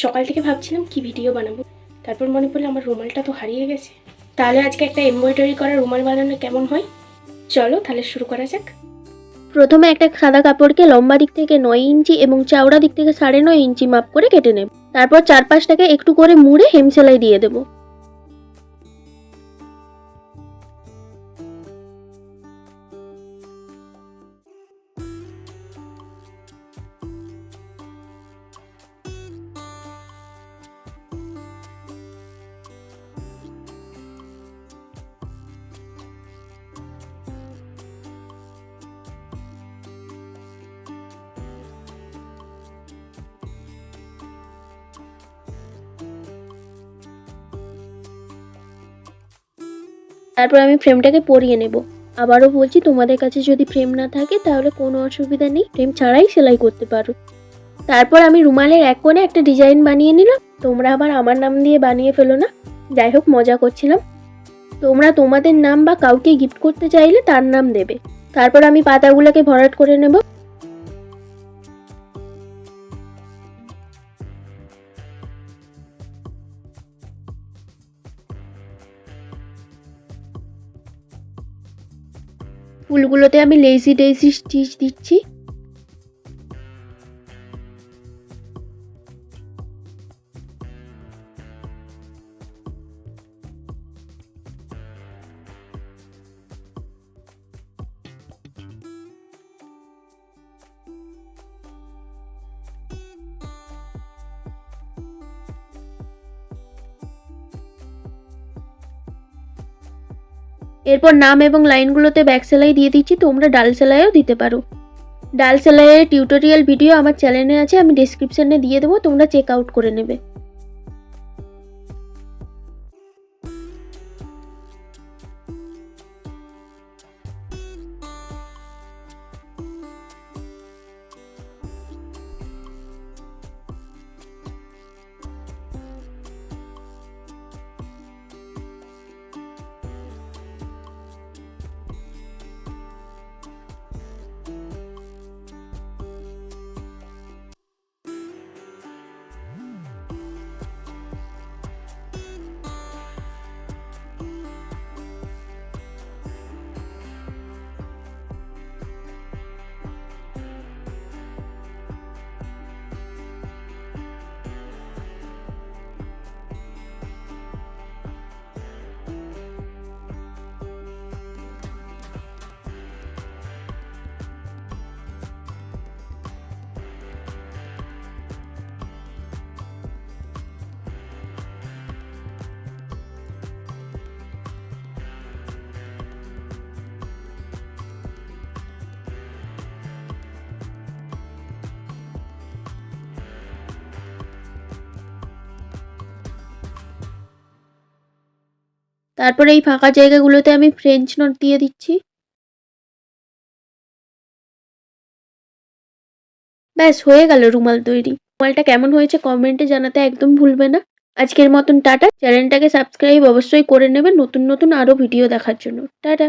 সকাল থেকে ভাবছিলাম কি ভিডিও বানাবো, তারপর মনে পড়লো আমার রুমালটা তো হারিয়ে গেছে। তাহলে আজকে একটা এমব্রয়ডারি করা রুমাল বানানো কেমন হয়, চলো তাহলে শুরু করা যাক। প্রথমে একটা সাদা কাপড়কে লম্বা দিক থেকে 9 ইঞ্চি এবং চওড়া দিক থেকে 9.5 ইঞ্চি মাপ করে কেটে নেব। তারপর চারপাশটাকে একটু করে মুড়ে হেম সেলাই দিয়ে দেবো। তারপর আমি ফ্রেমটাকে পরিয়ে নেব। আবারও বলছি, তোমাদের কাছে যদি ফ্রেম না থাকে তাহলে কোনো অসুবিধা নেই, ফ্রেম ছাড়াই সেলাই করতে পারো। তারপর আমি রুমালের এক কোণে একটা ডিজাইন বানিয়ে নিলাম। তোমরা আবার আমার নাম দিয়ে বানিয়ে ফেলো না, যাই হোক মজা করছিলাম। তোমরা তোমাদের নাম বা কাউকে গিফট করতে চাইলে তার নাম দেবে। তারপর আমি পাতাগুলোকে ভরাট করে নেব। ফুলগুলোতে আমি লেজি ডেইজি স্টিচ দিচ্ছি। এরপর নাম এবং লাইনগুলোতে ব্যাক সেলাই দিয়ে দিচ্ছি, তোমরা ডাল সেলাইও দিতে পারো। ডাল সেলাইয়ের টিউটোরিয়াল ভিডিও আমার চ্যানেলে আছে, আমি ডেসক্রিপশনে দিয়ে দেবো, তোমরা চেক আউট করে নেবে। তারপরে এই ফাঁকা জায়গাগুলোতে আমি ফ্রেঞ্চ নট দিয়ে দিচ্ছি। ব্যাস হয়ে গেল রুমাল তৈরি। রুমালটা কেমন হয়েছে কমেন্টে জানাতে একদম ভুলবে না। আজকের মতন টাটা। চ্যানেলটাকে সাবস্ক্রাইব অবশ্যই করে নেবে নতুন নতুন আরও ভিডিও দেখার জন্য। টাটা।